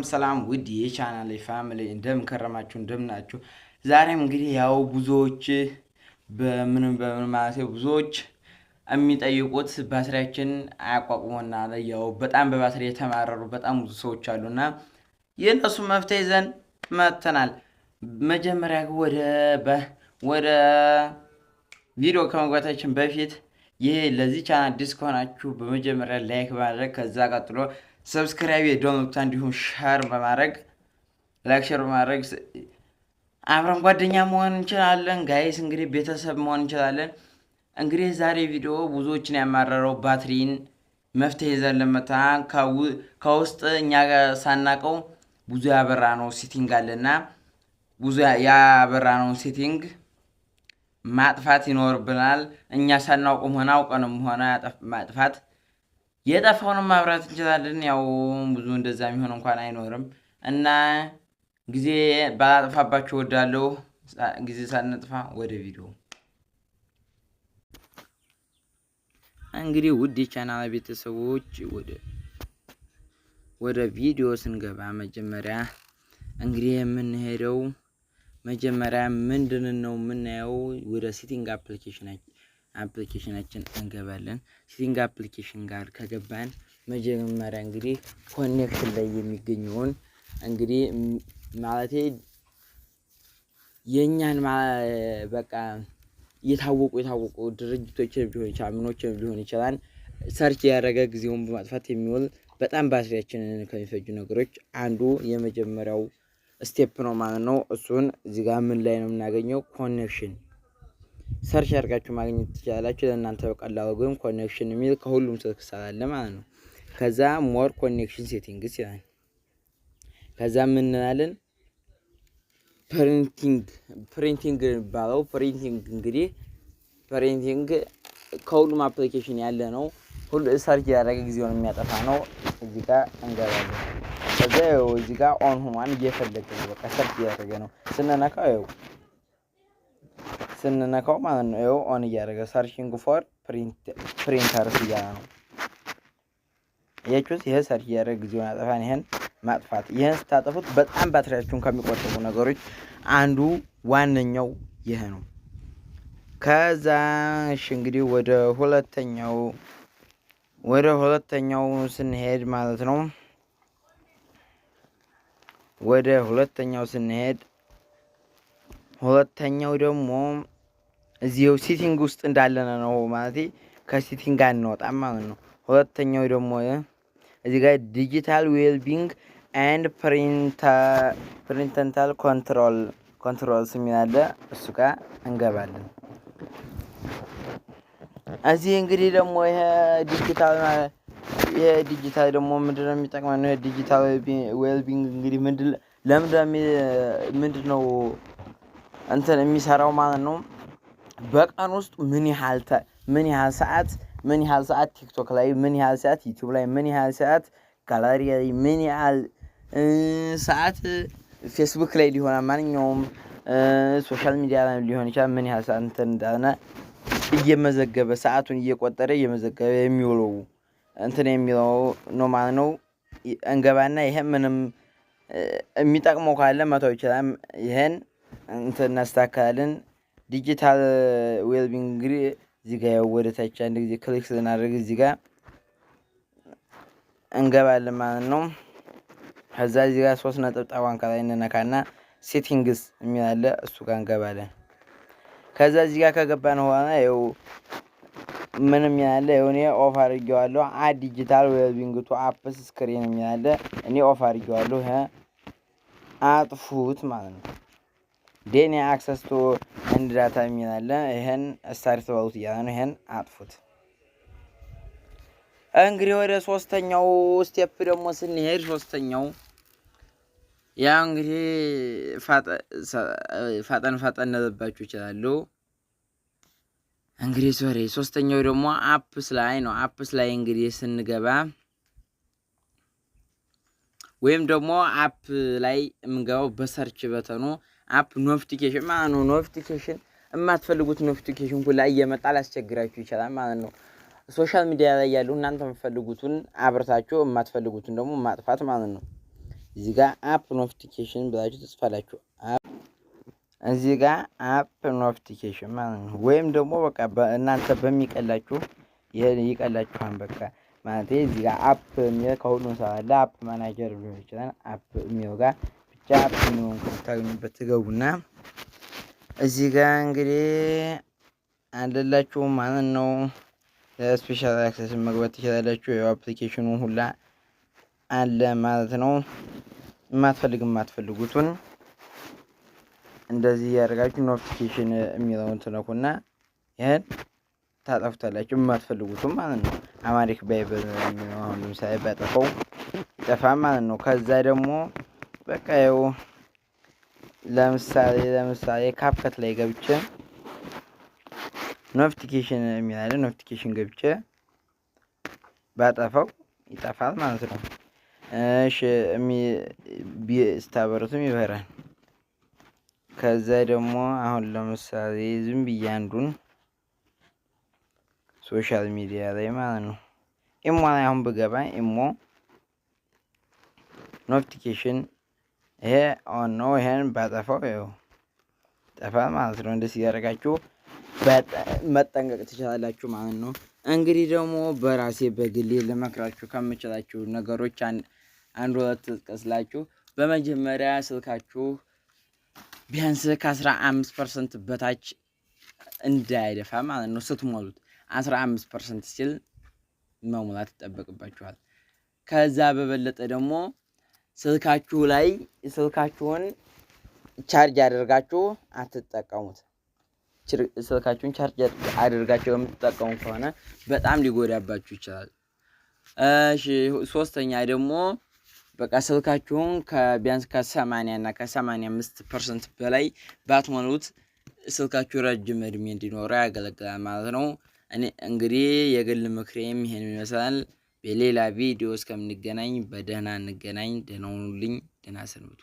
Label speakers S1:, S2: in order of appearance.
S1: ሰላም ውድ የቻናሌ ፋሚሊ እንደምን ከረማችሁ እንደምናችሁ። ዛሬም እንግዲህ ያው ብዙዎች በምንም ማለት ብዙዎች የሚጠይቁት ባትሪያችን አያቋቁመና ያው በጣም በባትሪ የተማረሩ በጣም ብዙ ሰዎች አሉና የእነሱ መፍትሄ ይዘን መጥተናል። መጀመሪያ ወደ ቪዲዮ ከመግባታችን በፊት ይሄ ለዚህ ቻናል አዲስ ከሆናችሁ በመጀመሪያ ላይክ በማድረግ ከዛ ቀጥሎ ሰብስክራይብ የደወል ምልክቱን እንዲሁም ሼር በማድረግ ላይክ ሼር በማድረግ አብረን ጓደኛ መሆን እንችላለን። ጋይስ እንግዲህ ቤተሰብ መሆን እንችላለን። እንግዲህ ዛሬ ቪዲዮ ብዙዎችን ያማረረው ባትሪን መፍትሄ ይዘን ለመታ ከውስጥ እኛ ጋር ሳናቀው ብዙ ያበራ ነው ሴቲንግ አለና ብዙ ያበራ ነው ሴቲንግ ማጥፋት ይኖርብናል። እኛ ሳናውቅም ሆነ አውቀንም ሆነ ማጥፋት የጠፋውንም ማብራት እንችላለን። ያው ብዙ እንደዛ የሚሆን እንኳን አይኖርም እና ጊዜ ባላጠፋባችሁ እወዳለሁ። ጊዜ ሳንጥፋ ወደ ቪዲዮ እንግዲህ ውድ የቻናል ቤተሰቦች ወደ ቪዲዮ ስንገባ መጀመሪያ እንግዲህ የምንሄደው መጀመሪያ ምንድን ነው የምናየው ወደ ሴቲንግ አፕሊኬሽናችን እንገባለን። ሴቲንግ አፕሊኬሽን ጋር ከገባን መጀመሪያ እንግዲህ ኮኔክሽን ላይ የሚገኘውን እንግዲህ ማለቴ የኛን በቃ የታወቁ ድርጅቶችን ሊሆን ይችላል ምኖችን ሊሆን ይችላል ሰርች ያደረገ ጊዜውን በማጥፋት የሚውል በጣም ባትሪያችንን ከሚፈጁ ነገሮች አንዱ የመጀመሪያው ስቴፕ ነው ማለት ነው። እሱን እዚህ ጋር ምን ላይ ነው የምናገኘው? ኮኔክሽን ሰርች አድርጋችሁ ማግኘት ትችላላችሁ። ለእናንተ በቀላሉ ግን ኮኔክሽን የሚል ከሁሉም ስልክ ስላለ ማለት ነው። ከዛ ሞር ኮኔክሽን ሴቲንግስ ይላል። ከዛ ምን እንላለን? ፕሪንቲንግ ባለው ፕሪንቲንግ እንግዲህ ፕሪንቲንግ ከሁሉም አፕሊኬሽን ያለ ነው። ሁሉ ሰርች ያደረገ ጊዜውን የሚያጠፋ ነው። እዚህ ጋር እንገባለን። ከዛ እዚህ ጋር ኦን ሆኗን እየፈለገ ነው። በቃ ሰርች እያደረገ ነው። ስንነካው ማለት ነው ይኸው ኦን እያደረገ ሰርቺንግ ፎር ፕሪንተርስ እያለ ነው። ያችሁት ይሄ ሰርች እያደረገ ጊዜውን ያጠፋን። ይሄን ማጥፋት ይሄን ስታጠፉት በጣም ባትሪያችሁን ከሚቆጥቡ ነገሮች አንዱ ዋነኛው ይሄ ነው። ከዛ እሺ እንግዲህ ወደ ሁለተኛው ስንሄድ ማለት ነው። ወደ ሁለተኛው ደግሞ እዚሁ ሴቲንግ ውስጥ እንዳለነ ነው ማለት ከሴቲንግ አንወጣም ማለት ነው። ሁለተኛው ደግሞ እዚህ ጋር ዲጂታል ዌልቢንግ ኤንድ ፕሪንተንታል ኮንትሮልስ የሚል አለ። እሱ ጋር እንገባለን። እዚህ እንግዲህ ደግሞ ይሄ ዲጂታል ደግሞ ምንድነው የሚጠቅመን? ነው ዲጂታል ዌልቢንግ እንግዲህ ምንድነው እንትን የሚሰራው ማለት ነው። በቀን ውስጥ ምን ያህል ሰዓት ቲክቶክ ላይ፣ ምን ያህል ሰዓት ዩቲዩብ ላይ፣ ምን ያህል ሰዓት ጋላሪ ላይ፣ ምን ያህል ሰዓት ፌስቡክ ላይ ሊሆን ማንኛውም ሶሻል ሚዲያ ላይ ሊሆን ይችላል ምን ያህል ሰዓት እንትን እንዳለ እየመዘገበ ሰዓቱን እየቆጠረ እየመዘገበ የሚውለው እንትን የሚለው ነው ማለት ነው። እንገባና ይሄ ምንም የሚጠቅመው ካለ መተው ይችላል። ይሄን እንትን እናስተካክላለን። ዲጂታል ዌልቢንግ እንግዲህ እዚህ ጋር ወደ ታች አንድ ጊዜ ክሊክ ስናደርግ እዚህ ጋር እንገባለን ማለት ነው። ከዛ እዚህ ጋር 3 ነጥብ ከላይ እንነካና ሴቲንግስ የሚል አለ። እሱ ጋር እንገባለን። ከዛ እዚህ ጋር ከገባን በኋላ ይኸው ምንም ያለ እኔ ኦፍ አድርጌዋለሁ። ዲጂታል ዌልቢንግ ቱ አፕስ ስክሪን የሚል አለ። እኔ ኦፍ አድርጌዋለሁ። አጥፉት ማለት ነው። ዴኒ አክሰስ ቱ ኤንድ ዳታ የሚል አለ። ይሄን ስታርት በሉት እያለ ነው። ይሄን አጥፉት። እንግዲህ ወደ ሶስተኛው ስቴፕ ደግሞ ስንሄድ ያው እንግዲህ ፈጠን ልባችሁ ይችላሉ። እንግዲህ ሶስተኛው ደግሞ አፕስ ላይ ነው። አፕስ ላይ እንግዲህ ስንገባ ወይም ደግሞ አፕ ላይ የምንገባው በሰርች በተኑ አፕ ኖቲፊኬሽን ማለት ነው። ኖቲፊኬሽን የማትፈልጉት ኖቲፊኬሽን ሁላ እየመጣ ላስቸግራችሁ ይችላል ማለት ነው። ሶሻል ሚዲያ ላይ ያሉ እናንተ የምትፈልጉትን አብርታችሁ የማትፈልጉትን ደግሞ ማጥፋት ማለት ነው። እዚህ ጋር አፕ ኖቲፊኬሽን ብላችሁ ትጽፋላችሁ። እዚህ ጋር አፕ ኖቲፊኬሽን ማለት ነው። ወይም ደግሞ በቃ እናንተ በሚቀላችሁ ይቀላችኋል። በቃ ማለት እዚህ ጋር አፕ የሚል ከሁሉም ሰው አለ። አፕ ማናጀር ሊሆን ይችላል። አፕ የሚለው ጋር ብቻ አፕ የሚለውን ከምታገኙበት ትገቡና እዚህ ጋር እንግዲህ አለላችሁ ማለት ነው። ስፔሻል አክሰስ መግባት ትችላላችሁ። ያው አፕሊኬሽኑ ሁላ አለ ማለት ነው። የማትፈልጉትን እንደዚህ ያደርጋችሁ ኖቲፊኬሽን የሚለውን ትነኩና ይሄን ታጠፉታላችሁ። የማትፈልጉትም ማለት ነው። አማሪክ ባይብል የሚለው አሁን ለምሳሌ ባጠፋው ይጠፋ ማለት ነው። ከዛ ደግሞ በቃ ያው ለምሳሌ ካፕከት ላይ ገብቼ ኖቲፊኬሽን የሚላለ ኖቲፊኬሽን ገብቼ ባጠፋው ይጠፋል ማለት ነው። እሺ ስታበሩትም ይበራል። ከዛ ደግሞ አሁን ለምሳሌ ዝም ብዬ አንዱን ሶሻል ሚዲያ ላይ ማለት ነው ኢሞ ላይ አሁን ብገባ ኢሞ ኖቲፊኬሽን ይሄ ኦን ነው። ይሄን ባጠፋው ያው ይጠፋል ማለት ነው። እንደዚህ ያደርጋችሁ መጠንቀቅ ትችላላችሁ ማለት ነው። እንግዲህ ደግሞ በራሴ በግሌ ልመክራችሁ ከምችላችሁ ነገሮች አንድ ሁለት ጥቀስላችሁ። በመጀመሪያ ስልካችሁ ቢያንስ ከ15% በታች እንዳይደፋ ማለት ነው። ስትሞሉት 15% ሲል መሙላት ይጠበቅባችኋል። ከዛ በበለጠ ደግሞ ስልካችሁን ቻርጅ አድርጋችሁ አትጠቀሙት። ስልካችሁን ቻርጅ አድርጋችሁ የምትጠቀሙ ከሆነ በጣም ሊጎዳባችሁ ይችላል። እሺ ሶስተኛ ደግሞ በቃ ስልካችሁን ቢያንስ ከ80 እና ከ85% በላይ ባትሞሉት ስልካችሁ ረጅም እድሜ እንዲኖረው ያገለግላል ማለት ነው። እኔ እንግዲህ የግል ምክሬም ይሄን ይመስላል። በሌላ ቪዲዮ እስከምንገናኝ በደህና እንገናኝ። ደህና ሁኑልኝ። ደህና ሰንብቱ።